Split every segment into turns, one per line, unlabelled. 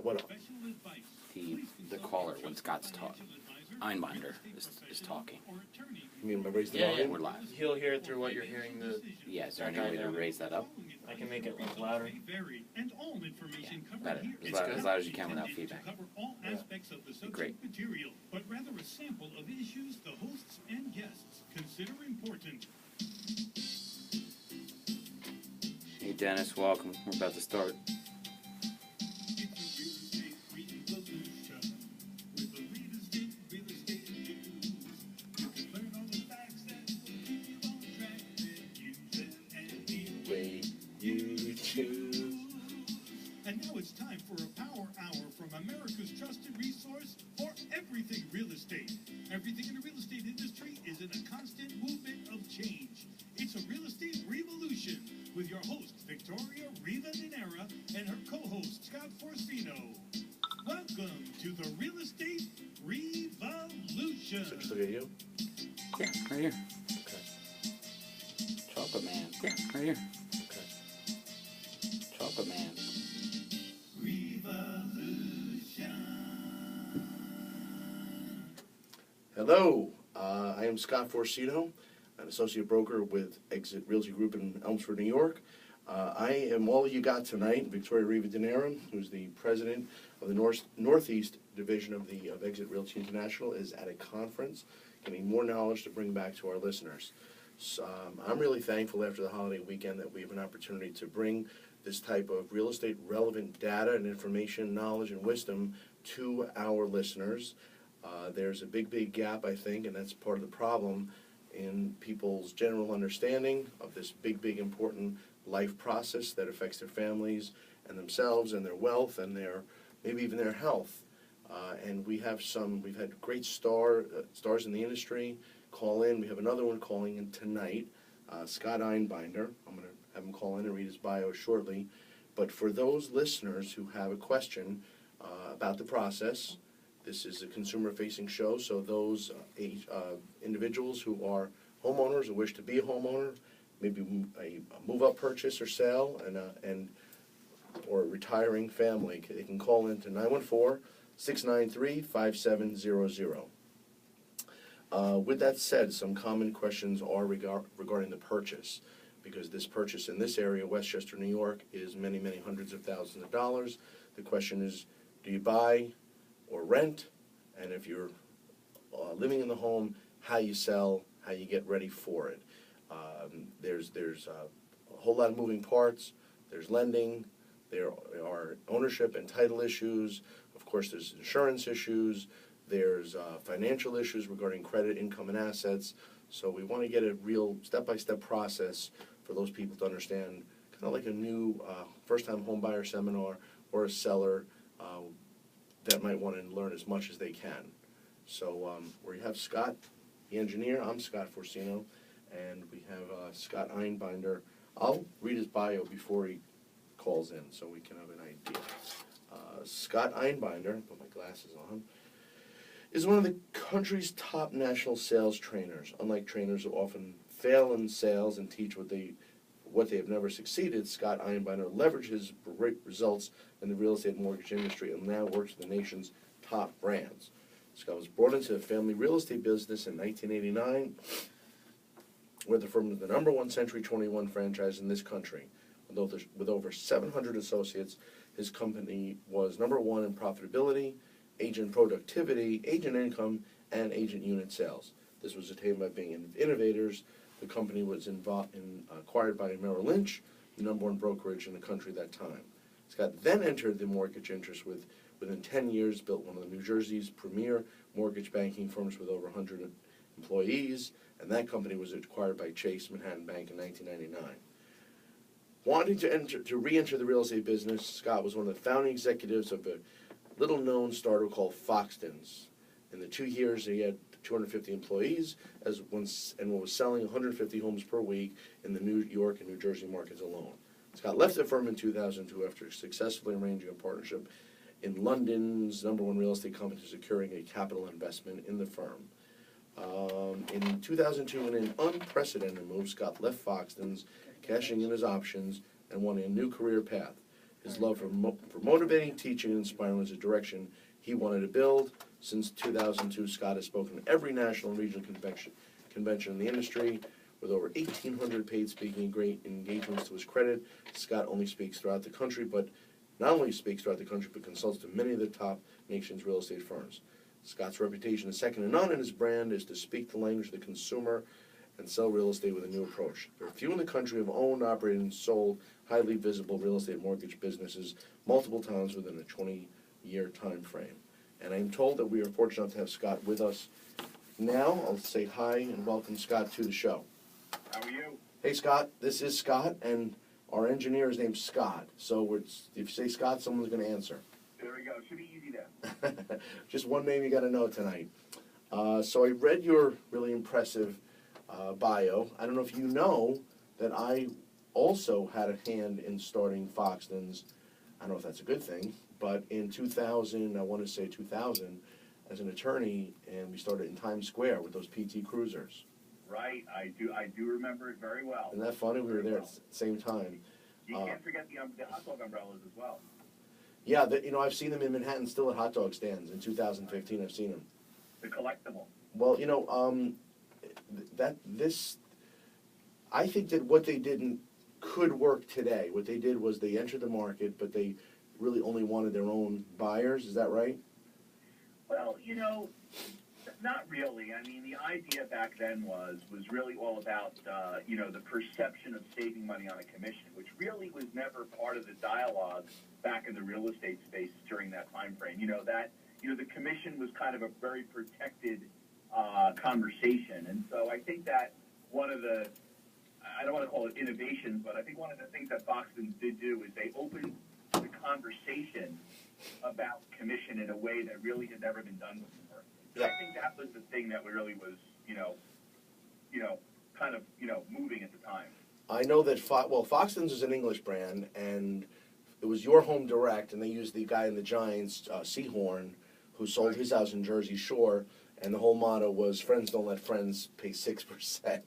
what up?
The caller when Scott's talking. Einbinder is talking.
You mean, raise the
Yeah,
volume?
We're live.
He'll hear it through what you're hearing.
Yeah, is there any way to raise that up?
I can make it a little louder.
Yeah, better. As loud as you can without feedback.
Yeah.
Great.
Material, but rather a sample of issues the hosts and guests consider important.
Hey Dennis, welcome. We're about to start.
And now it's time for a power hour from America's trusted resource for everything real estate. Everything in the real estate industry is in a constant movement of change. It's a real estate revolution with your host, Victoria Riva Dinera, and her co-host, Scott Forcino. Welcome to the Real Estate Revolution.
So just look at you?
Yeah, right here.
Okay.
Chocolate Man. Yeah, right here.
Okay.
Chocolate Man.
Hello, I am Scott Forcino, an associate broker with Exit Realty Group in Elmsford, New York. I am all you got tonight. Victoria Riva Dinera, who's the president of the Northeast Division of Exit Realty International, is at a conference, getting more knowledge to bring back to our listeners. So, I'm really thankful after the holiday weekend that we have an opportunity to bring this type of real estate relevant data and information, knowledge and wisdom to our listeners. There's a big gap, I think, and that's part of the problem in people's general understanding of this big, important life process that affects their families and themselves and their wealth and maybe even their health. And we've had great stars in the industry call in. We have another one calling in tonight, Scott Einbinder. I'm going to have him call in and read his bio shortly. But for those listeners who have a question about the process, this is a consumer-facing show, so those individuals who are homeowners or wish to be a homeowner, maybe a move-up purchase or sale, or a retiring family, they can call in to 914-693-5700. With that said, some common questions are regarding the purchase, because this purchase in this area, Westchester, New York, is many hundreds of thousands of dollars. The question is, do you buy or rent? And if you're living in the home, how you sell, how you get ready for it. There's a whole lot of moving parts. There's lending. There are ownership and title issues. Of course, there's insurance issues. There's financial issues regarding credit, income, and assets. So we want to get a real step-by-step process for those people to understand, kind of like a new first-time home buyer seminar or a seller that might want to learn as much as they can. So we have Scott, the engineer. I'm Scott Forcino, and we have Scott Einbinder. I'll read his bio before he calls in so we can have an idea. Scott Einbinder, put my glasses on, is one of the country's top national sales trainers. Unlike trainers who often fail in sales and teach what they have never succeeded, Scott Einbinder leverages great results in the real estate and mortgage industry and now works with the nation's top brands. Scott was brought into the family real estate business in 1989, where the firm was the #1 Century 21 franchise in this country. With over 700 associates, his company was #1 in profitability, agent productivity, agent income, and agent unit sales. This was attained by being innovators. The company was acquired by Merrill Lynch, the #1 brokerage in the country at that time. Scott then entered the mortgage interest within 10 years, built one of New Jersey's premier mortgage banking firms with over 100 employees, and that company was acquired by Chase Manhattan Bank in 1999. Wanting to re-enter the real estate business, Scott was one of the founding executives of a little-known startup called Foxtons. In the 2 years, he had 250 employees and was selling 150 homes per week in the New York and New Jersey markets alone. Scott left the firm in 2002 after successfully arranging a partnership in London's #1 real estate company, securing a capital investment in the firm. In 2002, in an unprecedented move, Scott left Foxtons, cashing in his options and wanting a new career path. his love for motivating, teaching, and inspiring was a direction he wanted to build. Since 2002, Scott has spoken at every national and regional convention in the industry. With over 1,800 paid speaking engagements to his credit, Scott only speaks throughout the country, but not only speaks throughout the country, but consults to many of the top nation's real estate firms. Scott's reputation is second to none, and his brand is to speak the language of the consumer and sell real estate with a new approach. There are few in the country who have owned, operated, and sold highly visible real estate mortgage businesses multiple times within a 20-year time frame. And I'm told that we are fortunate enough to have Scott with us now. I'll say hi and welcome Scott to the show.
How are you?
Hey Scott, this is Scott, and our engineer is named Scott. So if you say Scott, someone's going to answer.
There we go. Should be easy then.
Just one name you got to know tonight. So I read your really impressive bio. I don't know if you know that I also had a hand in starting Foxton's. I don't know if that's a good thing, but in 2000, I want to say 2000, as an attorney, and we started in Times Square with those PT Cruisers.
Right. I do remember it very well.
Isn't that funny? We were there at the same time.
You can't forget the hot dog umbrellas as well.
Yeah, I've seen them in Manhattan still at hot dog stands. In 2015, I've seen them.
The collectible.
Well, I think that what they did could work today. What they did was they entered the market, but they really only wanted their own buyers. Is that right?
Well, not really. I mean, the idea back then was really all about, the perception of saving money on a commission, which really was never part of the dialogue back in the real estate space during that time frame. The commission was kind of a very protected conversation. And so I think that one of the, I don't want to call it innovations, but I think one of the things that Foxton did do is they opened the conversation about commission in a way that really had never been done before.
Yeah.
I think that was the thing that really was, kind of, moving at the time.
I know that Foxton's is an English brand, and it was your home direct, and they used the guy in the Giants, Seahorn, who sold his house in Jersey Shore, and the whole motto was "Friends don't let friends pay 6%,"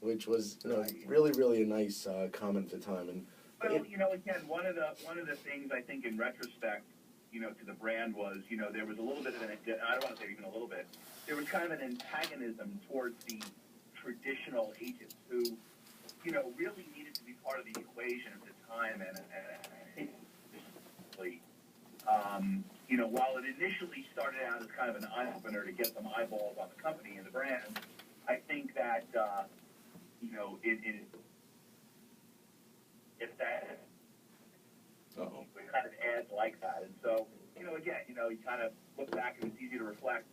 which was really, really a nice comment at the time. And
well, again, one of the things I think in retrospect, to the brand was, there was a little bit of I don't want to say even a little bit, there was kind of an antagonism towards the traditional agents who, really needed to be part of the equation at the time. And I think, while it initially started out as kind of an eye-opener to get some eyeballs on the company and the brand, I think that, if that
Uh-oh.
it kind of adds like that. And so, again, you kind of look back and it's easy to reflect,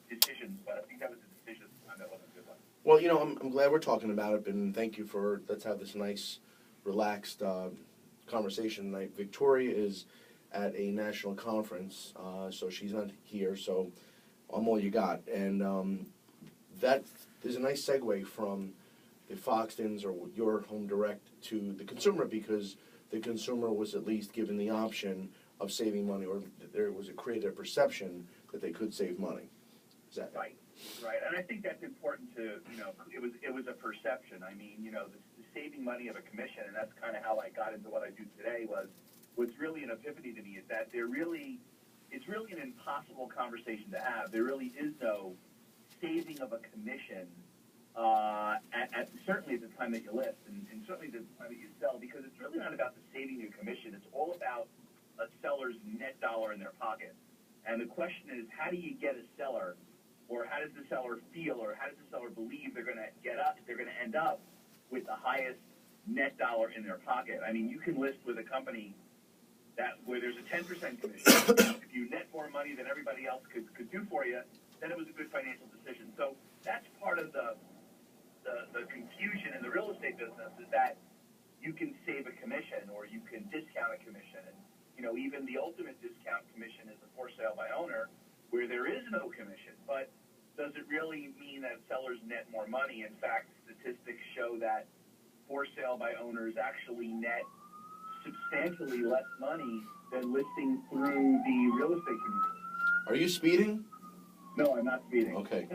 decisions, but I think that was a decision that wasn't a good one.
Well, I'm glad we're talking about it, and thank you let's have this nice, relaxed conversation tonight. Victoria is at a national conference, so she's not here, so I'm all you got. And there's a nice segue from the Foxtons or your home direct to the consumer, because the consumer was at least given the option of saving money, or there was created a perception that they could save money. Is that
right? Right, and I think that's important to, it was a perception. I mean, the saving money of a commission, and that's kind of how I got into what I do today, was really an epiphany to me, is that it's really an impossible conversation to have. There really is no saving of a commission, certainly at the time that you list, and certainly the time that you sell, because it's really not about the saving of commission. It's all about a seller's net dollar in their pocket. And the question is, how do you get a seller, or how does the seller feel, or how does the seller believe they're going to end up with the highest net dollar in their pocket? I mean, you can list with a company where there's a 10% commission. If you net more money than everybody else could do for you, then it was a good financial decision. So that's part of the confusion in the real estate business, is that you can save a commission or you can discount a commission. And, even the ultimate discount commission is a for sale by owner, where there is no commission. But does it really mean that sellers net more money? In fact, statistics show that for sale by owners actually net substantially less money than listing through the real estate community.
Are you speeding?
No, I'm not speeding.
Okay.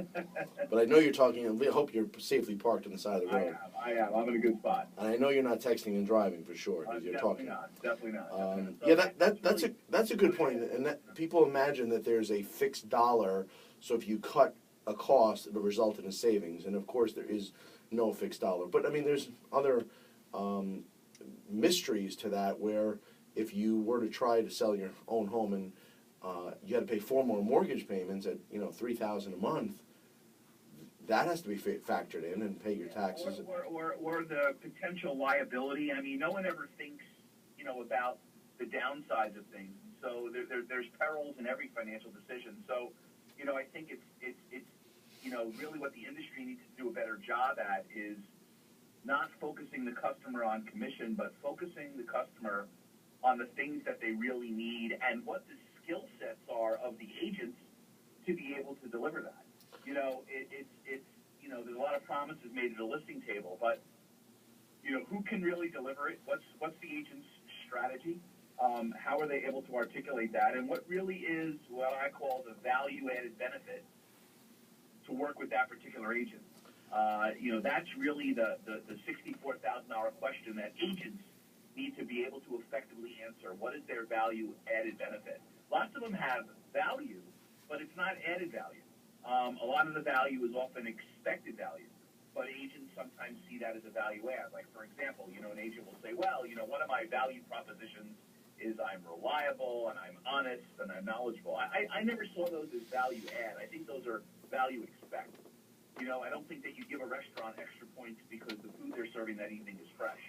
But I know you're talking, I hope you're safely parked on the side of the road.
I am. I'm in a good spot.
And I know you're not texting and driving for sure, because you're
Definitely
talking.
not. Definitely not. So
Yeah, that's a good point, and that people imagine that there's a fixed dollar, so if you cut a cost, it'll result in a savings, and of course there is no fixed dollar. But I mean, there's other mysteries to that, where if you were to try to sell your own home and you had to pay 4 more mortgage payments at $3,000 a month, that has to be factored in and pay your taxes.
Or the potential liability. I mean, no one ever thinks, about the downsides of things. So there's perils in every financial decision. So, I think it's really what the industry needs to do a better job at is not focusing the customer on commission, but focusing the customer on the things that they really need and what the skill sets are of the agents to be able to deliver that. There's a lot of promises made at a listing table, but who can really deliver it? What's the agent's strategy? How are they able to articulate that? And what really is what I call the value-added benefit to work with that particular agent? That's really the $64,000 question that agents need to be able to effectively answer. What is their value-added benefit? Lots of them have value, but it's not added value. A lot of the value is often expected value, but agents sometimes see that as a value add. Like, for example, an agent will say, well, one of my value propositions is I'm reliable and I'm honest and I'm knowledgeable. I never saw those as value add. I think those are value expect. I don't think that you give a restaurant extra points because the food they're serving that evening is fresh.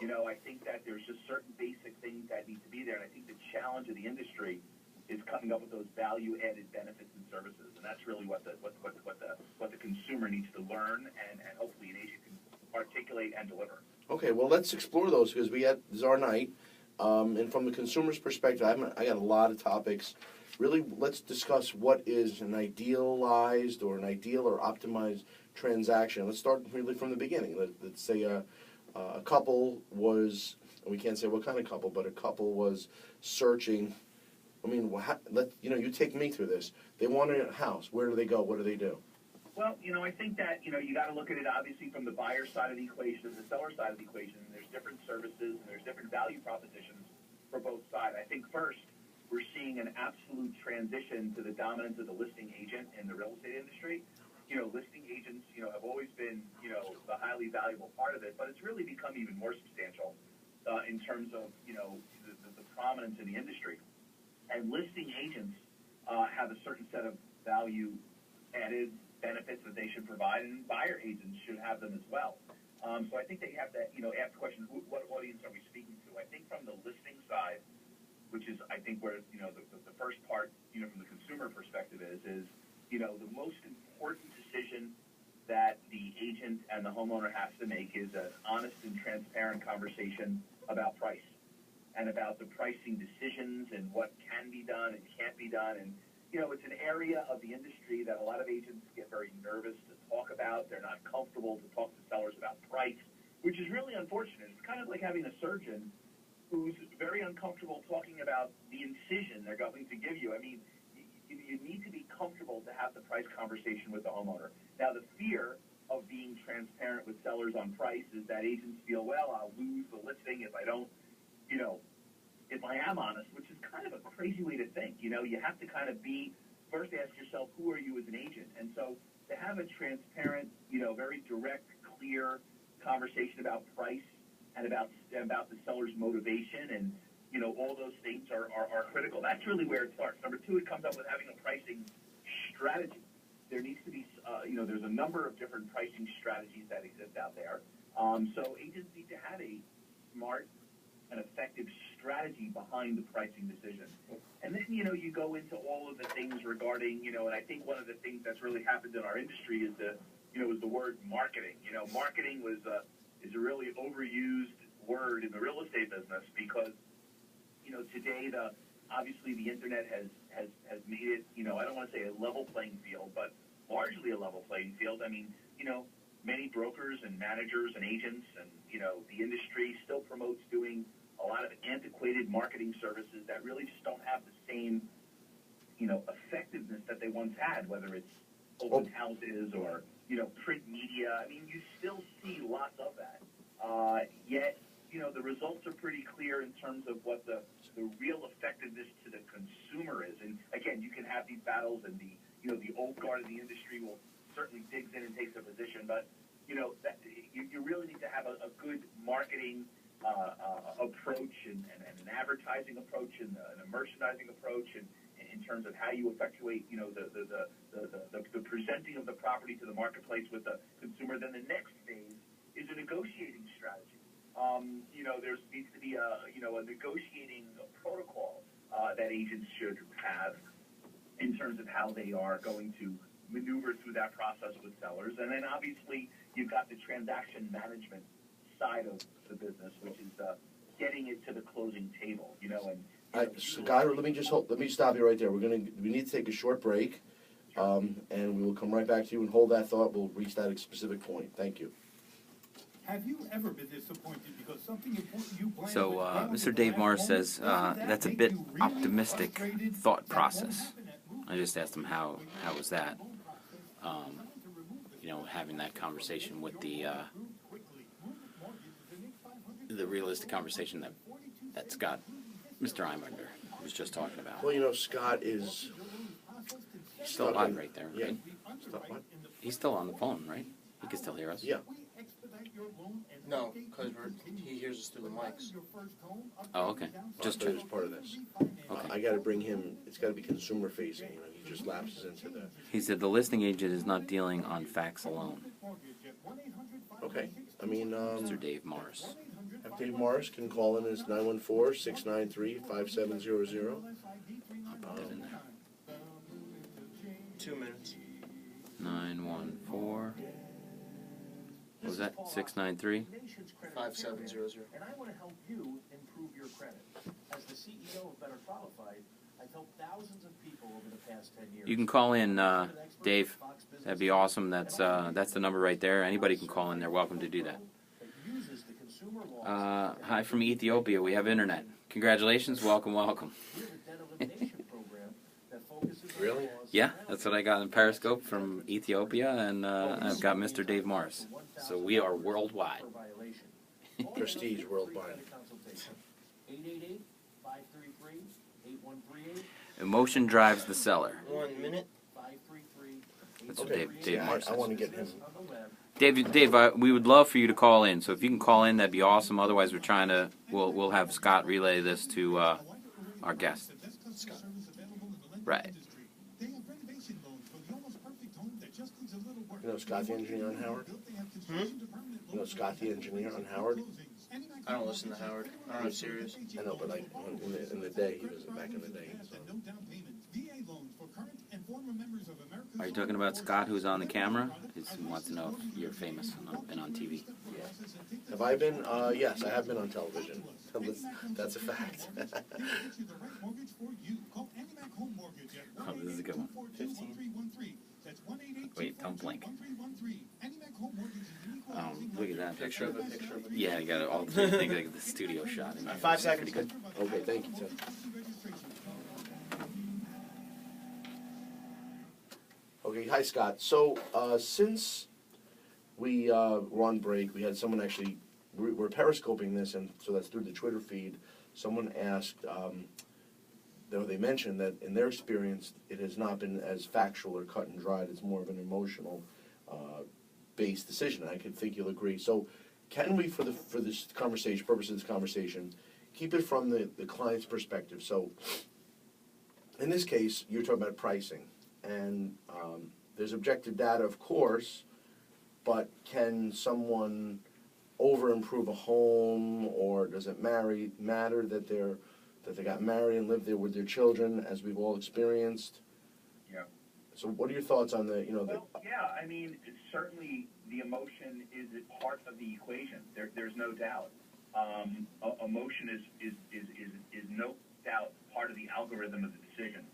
I think that there's just certain basic things that need to be there, and I think the challenge of the industry is coming up with those value-added benefits and services, and that's really what the consumer needs to learn, and hopefully an agent can articulate and deliver.
Okay, well, let's explore those, because this is our night, and from the consumer's perspective, I got a lot of topics. Really, let's discuss what is an idealized or an ideal or optimized transaction. Let's start really from the beginning. Let's say a couple was, we can't say what kind of couple, but a couple was searching. I mean, you take me through this. They wanted a house. Where do they go? What do they do?
Well, I think that, you got to look at it obviously from the buyer side of the equation and the seller side of the equation. There's different services and there's different value propositions for both sides. I think first, we're seeing an absolute transition to the dominance of the listing agent in the real estate industry. Listing agents, have always been, the highly valuable part of it, but it's really become even more substantial in terms of, the prominence in the industry. And listing agents have a certain set of value-added benefits that they should provide, and buyer agents should have them as well. So I think they have to, ask the question, what audience are we speaking to? I think from the listing side, which is, I think, where, the first part, from the consumer perspective is, the most important decision that the agent and the homeowner has to make is an honest and transparent conversation about price and about the pricing decisions and what can be done and can't be done. And, it's an area of the industry that a lot of agents get very nervous to talk about. They're not comfortable to talk to sellers about price, which is really unfortunate. It's kind of like having a surgeon who's very uncomfortable talking about the incision they're going to give you. I mean, you need to be comfortable to have the price conversation with the homeowner. Now, the fear of being transparent with sellers on price is that agents feel, well, I'll lose the listing if I don't, if I am honest, which is kind of a crazy way to think. You have to kind of first ask yourself, who are you as an agent? And so to have a transparent, very direct, clear conversation about price and about the seller's motivation and, all those things are critical. That's really where it starts. Number two, it comes up with having a pricing strategy. There needs to be, there's a number of different pricing strategies that exist out there. So agents need to have a smart and effective strategy behind the pricing decision. And then, you go into all of the things regarding, and I think one of the things that's really happened in our industry is is the word marketing. Marketing is a really overused word in the real estate business because, today obviously the internet has made it, I don't want to say a level playing field, but largely a level playing field. I mean, many brokers and managers and agents and, the industry still promotes doing a lot of antiquated marketing services that really just don't have the same effectiveness that they once had, whether it's open houses or, print media. I mean, you still see lots of that. Yet, the results are pretty clear in terms of what the real effectiveness to the consumer is. And again, you can have these battles, and the old guard of the industry will certainly digs in and takes a position, but that you really need to have a good marketing approach and an advertising approach and a merchandising approach, and in terms of how you effectuate the presenting of the property to the marketplace with the consumer. Then the next phase is a negotiating strategy. There needs to be a negotiating protocol that agents should have in terms of how they are going to maneuver through that process with sellers. And then obviously you've got the transaction management side of the business, which is getting it to the closing table,
Scott, let me stop you right there. We need to take a short break, and we will come right back to you and hold that thought. We'll reach that specific point. Thank you.
Have you ever been disappointed because something important you planned
So, Mr. Dave Morris says that's a bit optimistic thought process. I just asked him how was that, having that conversation with the realistic conversation that Scott, Mr. Einbinder, was just talking about.
Well, Scott is
Still alive right there,
Yeah.
right?
What?
He's still on the phone, right? He can still hear us?
Yeah.
No, because he hears us through the mics.
Oh, okay. Just
That
check.
is part of this.
Okay.
I got to bring him. It's got to be consumer facing. He just lapses into that.
He said the listing agent is not dealing on facts alone.
Okay. I mean,
Mr. Dave Morris.
Dave Morris can call in as 914-693-5700.
I'll put that in there.
2 minutes.
914. What was that? 693?
5700.
And I want to help you improve your credit. As the CEO of Better Qualified, I've helped thousands of people over the past 10 years.
You can call in, Dave. That'd be awesome. That's the number right there. Anybody can call in. They're welcome to do that. Hi from Ethiopia. We have internet. Congratulations. Welcome, welcome.
Really?
Yeah, that's what I got in Periscope from Ethiopia, and I've got Mr. Dave Morris. So we are worldwide.
Prestige worldwide.
Emotion drives the seller.
1 minute.
That's what
Okay.
Dave
Yeah,
Morris
I
says.
want to get him.
Dave, we would love for you to call in. So if you can call in, that'd be awesome. Otherwise, we'll have Scott relay this to our guest. Right.
Scott the engineer on Howard? Scott the engineer on Howard?
I don't listen to Howard. I don't know Sirius.
I know, but in the day, he was back in the day. So.
Are you talking about Scott, who's on the camera? He wants to know if you're famous and been on TV.
Have I been? Yes, I have been on television. That's a fact.
Oh, this is a good one. 15. Wait, don't blink. Look at that
Picture of a picture of a.
Yeah, I got it all three things like the studio shot.
5 seconds.
Pretty good.
Okay, thank you, Tim. Okay, hi Scott. So since we were on break, we had someone actually, we're periscoping this, and so that's through the Twitter feed. Someone asked, they mentioned that in their experience, it has not been as factual or cut and dried. It's more of an emotional based decision. I could think you'll agree. So can we, for this conversation, purpose of this conversation, keep it from the client's perspective? So in this case, you're talking about pricing. And there's objective data, of course, but can someone over-improve a home, or does it matter that they got married and lived there with their children, as we've all experienced?
Yeah.
So what are your thoughts on the,
Well, yeah, I mean, certainly the emotion is a part of the equation. There's no doubt. Emotion is no doubt part of the algorithm of the decision.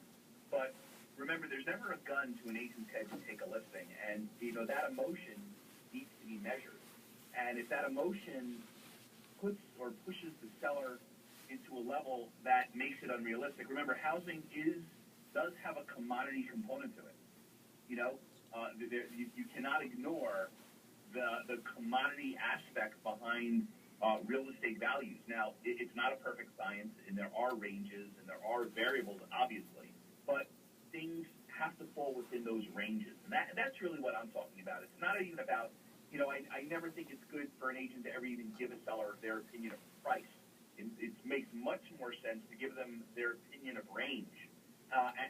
But remember, there's never a gun to an agent's head to take a listing, and that emotion needs to be measured. And if that emotion puts or pushes the seller into a level that makes it unrealistic, remember, housing is does have a commodity component to it. You know, you cannot ignore the commodity aspect behind real estate values. Now, it's not a perfect science, and there are ranges and there are variables, obviously, but things have to fall within those ranges. And that's really what I'm talking about. It's not even about, you know, I never think it's good for an agent to ever even give a seller their opinion of price. It makes much more sense to give them their opinion of range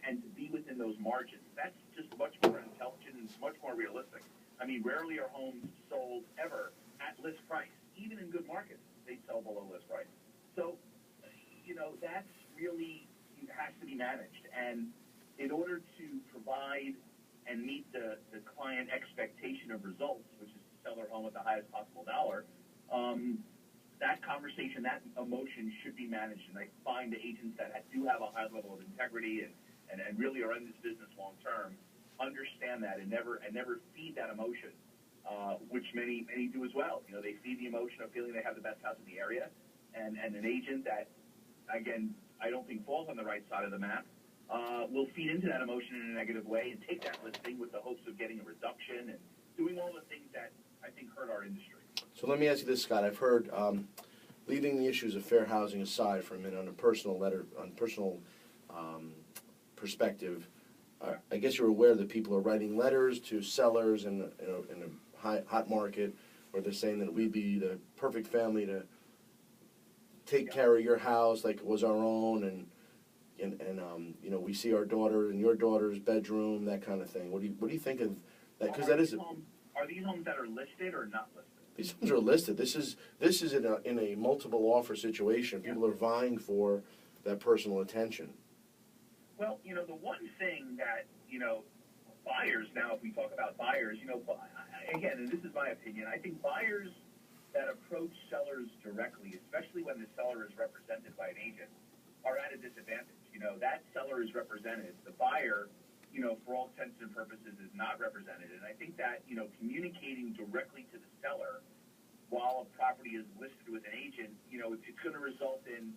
and to be within those margins. That's just much more intelligent and much more realistic. I mean, rarely are homes sold ever at list price. Even in good markets, they sell below list price. So, you know, that's really has to be managed. And in order to provide and meet the client expectation of results, which is to sell their home at the highest possible dollar, that conversation, that emotion should be managed. And I find the agents that do have a high level of integrity and really are in this business long term understand that and never feed that emotion, which many do as well. You know, they feed the emotion of feeling they have the best house in the area, and an agent that, again, I don't think falls on the right side of the map will feed into that emotion in a negative way and take that listing with the hopes of getting a reduction and doing all the things that I think hurt our industry.
So let me ask you this, Scott. I've heard, leaving the issues of fair housing aside for a minute, on a personal perspective, I guess you're aware that people are writing letters to sellers in a hot market, where they're saying that we'd be the perfect family to take care of your house like it was our own, and you know, we see our daughter in your daughter's bedroom, that kind of thing. What do you think of that? Because that is.
Are these homes that are listed or not listed?
These homes are listed. This is in a multiple offer situation. People are vying for that personal attention.
Well, you know, the one thing that, you know, buyers, now if we talk about buyers, you know, again, and this is my opinion, I think buyers that approach sellers directly, especially when the seller is represented by an agent, are at a disadvantage. You know, that seller is represented. The buyer, you know, for all intents and purposes, is not represented. And I think that, you know, communicating directly to the seller while a property is listed with an agent, you know, it's going to result in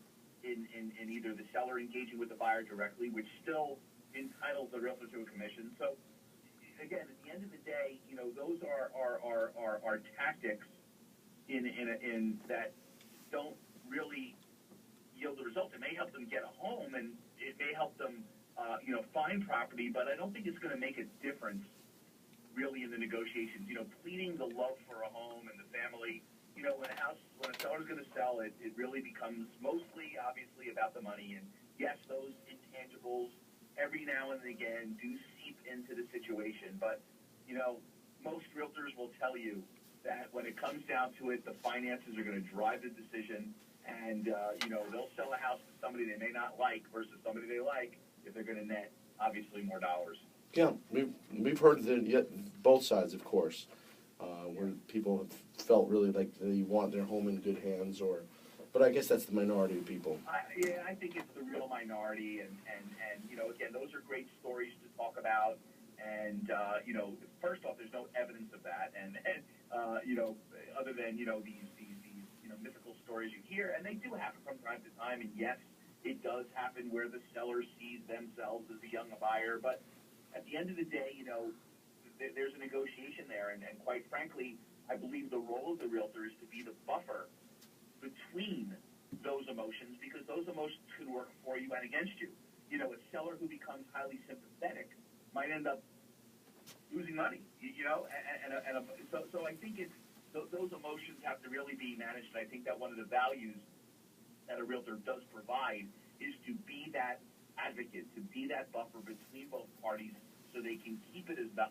either the seller engaging with the buyer directly, which still entitles the realtor to a commission. So, again, at the end of the day, you know, those are tactics in that don't really yield the results. It may help them get a home, and it may help them, you know, find property, but I don't think it's going to make a difference really in the negotiations. You know, pleading the love for a home and the family. You know, when a seller's going to sell, it really becomes mostly, obviously, about the money. And yes, those intangibles every now and again do seep into the situation. But, you know, most realtors will tell you that when it comes down to it, the finances are going to drive the decision. And, you know, they'll sell a house to somebody they may not like versus somebody they like if they're going to net, obviously, more dollars.
Yeah, we've heard both sides, of course, where people have felt really like they want their home in good hands, but I guess that's the minority of people.
I think it's the real minority, and you know, again, those are great stories to talk about, and you know, first off, there's no evidence of that, and you know, other than, you know, these you know, mythical stories you hear, and they do happen from time to time, and yes, it does happen where the seller sees themselves as a young buyer, but at the end of the day, you know, there's a negotiation there, and quite frankly, I believe the role of the realtor is to be the buffer between those emotions, because those emotions could work for you and against you. You know, a seller who becomes highly sympathetic might end up losing money, you know, so I think those emotions have to really be managed, and I think that one of the values that a realtor does provide is to be that advocate, to be that buffer between both parties so they can keep it as the